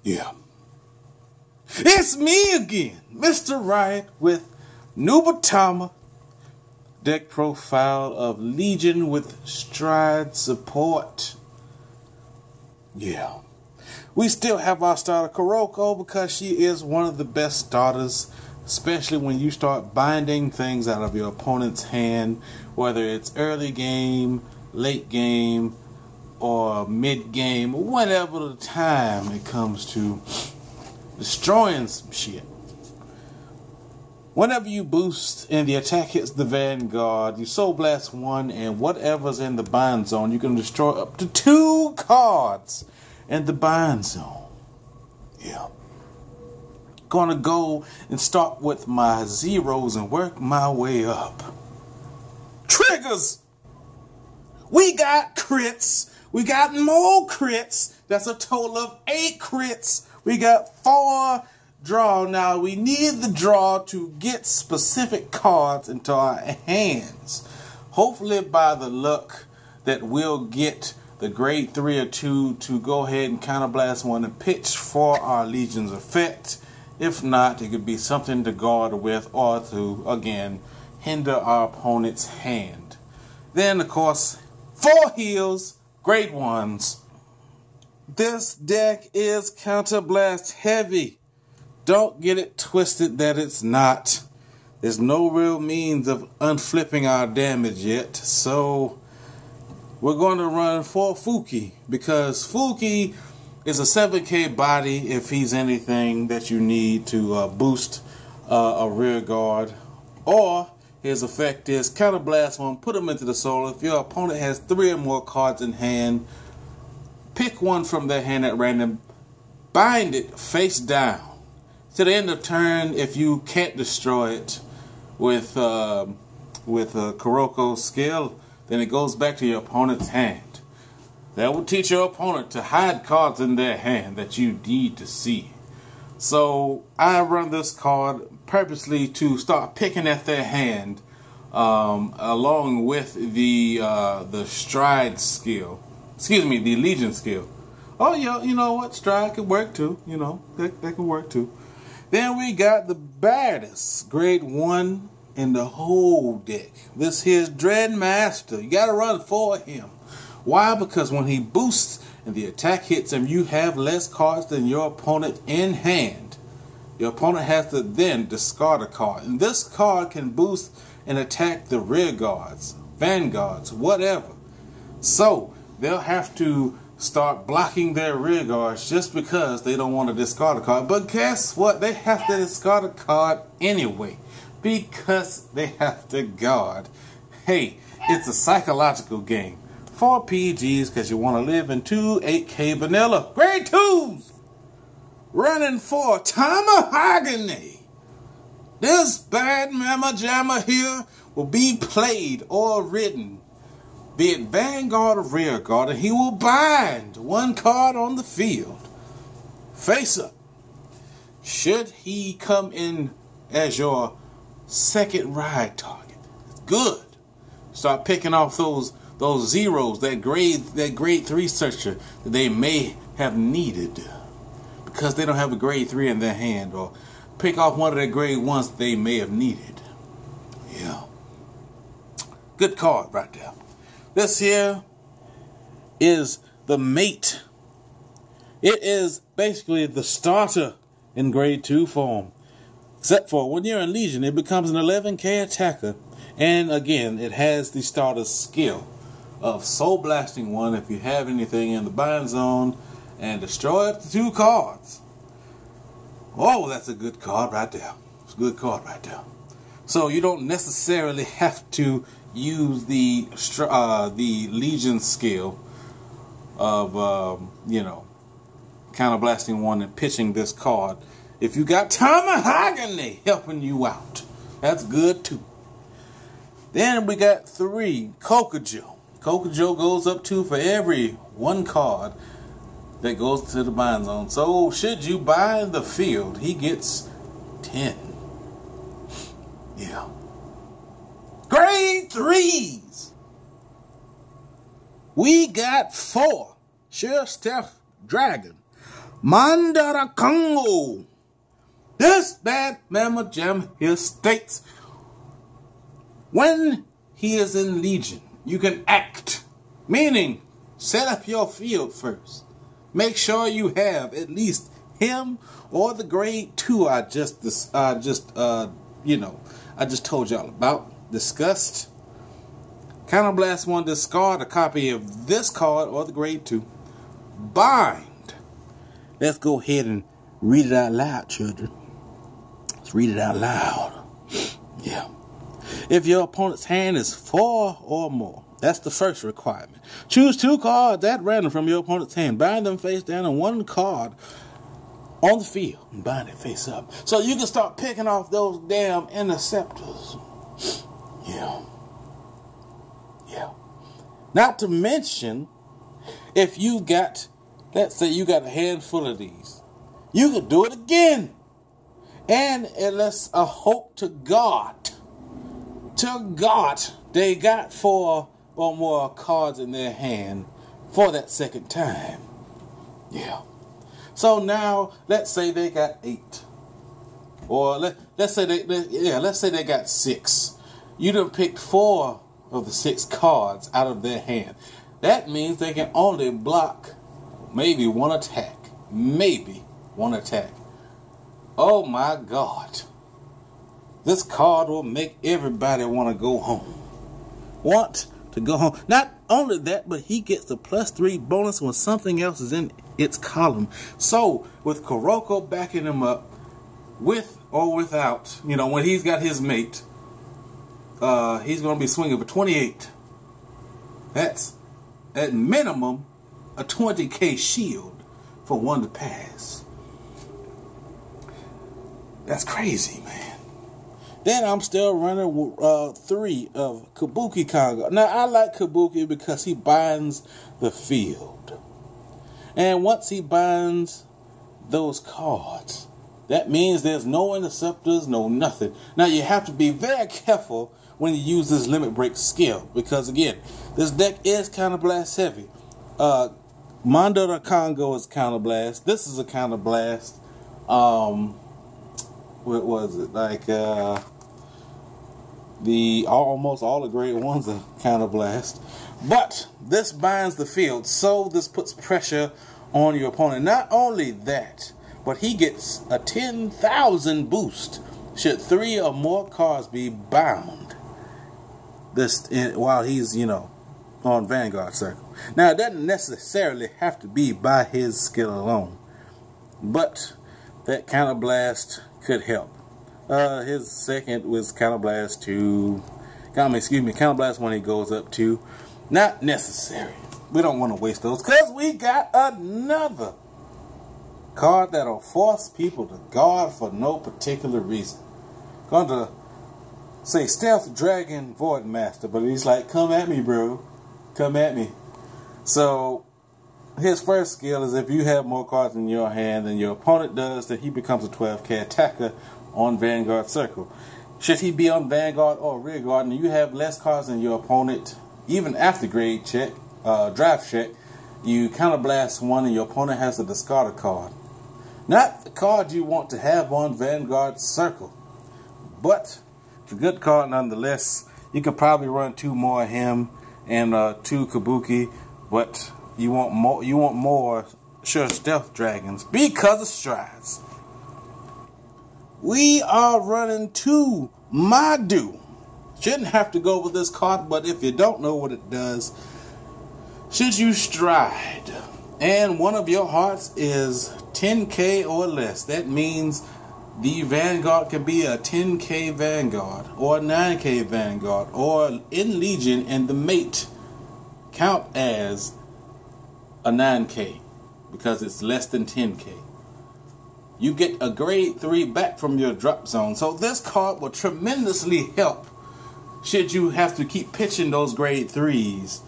Yeah. It's me again, Mr. Riot with Nubatama. Deck profile of Legion with Stride support. Yeah. We still have our starter Kuroko because she is one of the best starters, especially when you start binding things out of your opponent's hand, whether it's early game, late game, or mid game, whatever the time it comes to destroying some shit. Whenever you boost and the attack hits the Vanguard, you Soul Blast 1, and whatever's in the bind zone, you can destroy up to 2 cards in the bind zone. Yeah. Gonna go and start with my zeros and work my way up. Triggers! We got crits. We got more crits. That's a total of 8 crits. We got 4 draw. Now we need the draw to get specific cards into our hands. Hopefully by the luck that we'll get the grade 3 or 2 to go ahead and counterblast 1 and pitch for our Legion's effect. If not, it could be something to guard with or to, again, hinder our opponent's hand. Then, of course, 4 heals, grade 1s. This deck is counterblast heavy. Don't get it twisted that it's not. There's no real means of unflipping our damage yet. So we're going to run 4 Fuki because Fuki is a 7k body if he's anything that you need to boost a rear guard. Or his effect is counterblast 1, put him into the soul. If your opponent has 3 or more cards in hand, pick one from their hand at random, bind it face down. To the end of turn, if you can't destroy it with a Kuroko skill, then it goes back to your opponent's hand. That will teach your opponent to hide cards in their hand that you need to see. So I run this card purposely to start picking at their hand, along with the Stride skill. Excuse me, the Legion skill. Oh yeah, you know what? Stride could work too. You know, that could work too. Then we got the baddest grade 1 in the whole deck. This here's Dreadmaster. You gotta run for him. Why? Because when he boosts and the attack hits him, you have less cards than your opponent in hand. Your opponent has to then discard a card. And this card can boost and attack the rear guards, vanguards, whatever. So they'll have to start blocking their rear guards just because they don't want to discard a card. But guess what? They have to discard a card anyway because they have to guard. Hey, it's a psychological game. 4 PGs because you want to live in 2 8K vanilla. Grade 2s! Running for Tamahogany. This bad mamma jamma here will be played or written, be it Vanguard or Rear Guard, and he will bind 1 card on the field. Face up. Should he come in as your second ride target, good. Start picking off those zeros, that grade 3 searcher that they may have needed because they don't have a grade 3 in their hand, or pick off one of their grade 1s that they may have needed. Yeah. Good card right there. This here is the mate. It is basically the starter in grade 2 form. Except for when you're in Legion, it becomes an 11k attacker. And again, it has the starter skill of Soul Blasting 1 if you have anything in the bind zone, and destroy up to 2 cards. Oh, that's a good card right there. It's a good card right there. So you don't necessarily have to use the Legion skill of counterblasting 1 and pitching this card. If you got Tamahogany helping you out, that's good too. Then we got 3 Kokujo. Kokujo goes up 2 for every 1 card that goes to the bind zone. So should you bind the field, he gets 10. Yeah. Grade 3s. We got 4 Sheriff Steph Dragon. Mandara Congo. This bad Mama Jam here states, when he is in Legion, you can act, meaning set up your field first. Make sure you have at least him or the grade 2 I just told y'all about, discussed. Counterblast 1, discard a copy of this card or the grade 2. Bind. Let's go ahead and read it out loud, children. Let's read it out loud. Yeah. If your opponent's hand is 4 or more, that's the first requirement. Choose 2 cards at random from your opponent's hand. Bind them face down and 1 card on the field. And bind it face up. So you can start picking off those damn interceptors. Yeah. Yeah. Not to mention, if you got, let's say you got a handful of these, you could do it again. And unless a hope to God, they got 4 or more cards in their hand for that second time. Yeah. So now, let's say they got 8. Or let's say they got 6. You done picked 4 of the 6 cards out of their hand. That means they can only block maybe 1 attack. Maybe 1 attack. Oh my God. This card will make everybody want to go home. Want to go home. Not only that, but he gets the +3 bonus when something else is in its column. So, with Kuroko backing him up, with or without, when he's got his mate, he's going to be swinging for 28. That's, at minimum, a 20k shield for 1 to pass. That's crazy, man. Then I'm still running 3 of Kabuki Congo. Now, I like Kabuki because he binds the field. And once he binds those cards, that means there's no interceptors, no nothing. Now, you have to be very careful when you use this limit break skill. Because, again, this deck is counterblast heavy. Mandara Congo is counterblast. This is a counterblast. What was it? Like, almost all the grade 1s are counterblast. But this binds the field, so this puts pressure on your opponent. Not only that, but he gets a 10,000 boost should 3 or more cards be bound while he's, on Vanguard Circle. Now, it doesn't necessarily have to be by his skill alone, but that counterblast could help. His second was counterblast 2. Counterblast 1 he goes up to. Not necessary. We don't want to waste those because we got another card that'll force people to guard for no particular reason. Going to say Stealth Dragon Void Master, but he's like, come at me, bro. Come at me. So his first skill is if you have more cards in your hand than your opponent does, then he becomes a 12k attacker on Vanguard Circle. Should he be on Vanguard or Rearguard and you have less cards than your opponent, even after grade check, draft check, you counterblast 1 and your opponent has to discard a card. Not the card you want to have on Vanguard Circle, but it's a good card nonetheless. You could probably run 2 more of him and 2 Kabuki, but you want more sure Stealth Dragons because of strides. We are running 2 Madu. Shouldn't have to go with this card, but if you don't know what it does, should you stride and one of your hearts is 10k or less, that means the Vanguard can be a 10k Vanguard or a 9k Vanguard or in Legion, and the mate count as a 9k because it's less than 10k. You get a grade 3 back from your drop zone. So this card will tremendously help should you have to keep pitching those grade 3s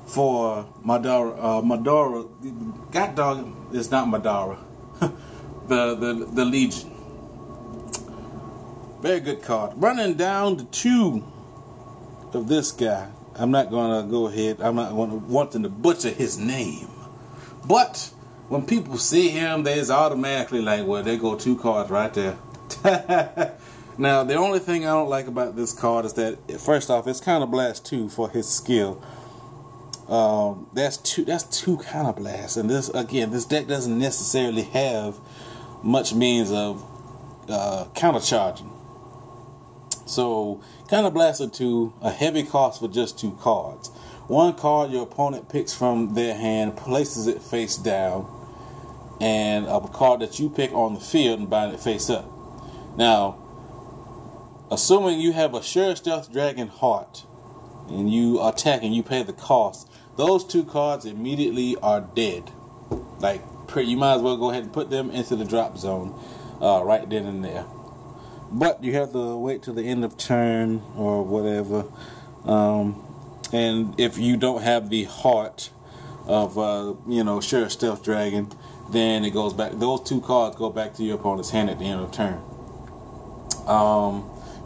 for Madara. God dog is not Madara. the Legion. Very good card. Running down to 2 of this guy. I'm not going to go ahead. I'm not wanting to butcher his name. But when people see him, there's automatically like, well, there go 2 cards right there. Now, the only thing I don't like about this card is that, first off, it's Counterblast 2 for his skill. That's two Counterblast, and this deck doesn't necessarily have much means of countercharging. So, Counterblast 2, a heavy cost for just 2 cards. 1 card your opponent picks from their hand, places it face down, and a card that you pick on the field and bind it face up. Now, assuming you have a Sure Stealth Dragon Heart and you attack and you pay the cost, those 2 cards immediately are dead. Like, you might as well go ahead and put them into the drop zone right then and there. But you have to wait till the end of turn or whatever. And if you don't have the heart of, Sure Stealth Dragon, then it goes back. Those 2 cards go back to your opponent's hand at the end of turn.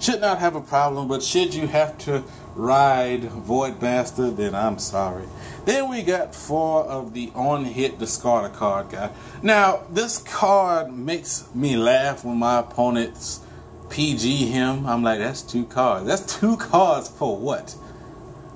Should not have a problem, but should you have to ride Voidmaster, then I'm sorry. Then we got 4 of the on-hit discard a card guy. Now, this card makes me laugh when my opponents PG him. I'm like, that's 2 cards. That's 2 cards for what?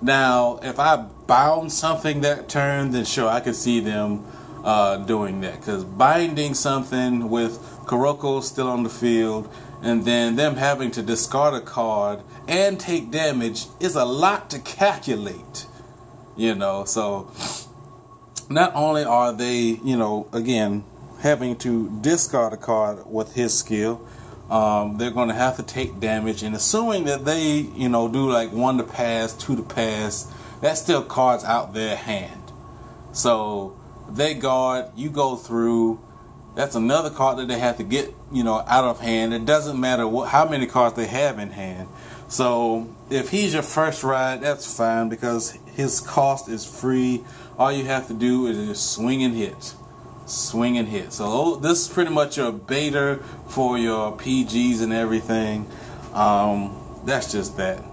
Now, if I bound something that turn, then sure, I could see them doing that. Because binding something with Kuroko still on the field, and then them having to discard a card and take damage is a lot to calculate. So not only are they, again, having to discard a card with his skill, they're going to have to take damage, and assuming that they, do like 1 to pass, 2 to pass, that's still cards out their hand. So they guard, you go through. That's another card that they have to get, out of hand. It doesn't matter how many cards they have in hand. So if he's your first ride, that's fine because his cost is free. All you have to do is just swing and hit. Swing and hit. So this is pretty much your baiter for your PGs and everything. That's just that.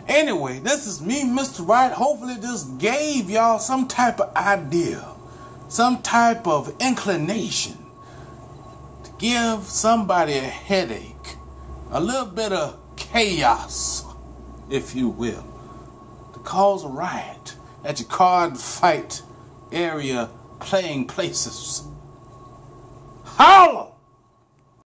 Anyway, this is me, Mr. Wright. Hopefully this gave y'all some type of idea, some type of inclination. Give somebody a headache, a little bit of chaos, if you will, to cause a riot at your card fight area playing places. Holla!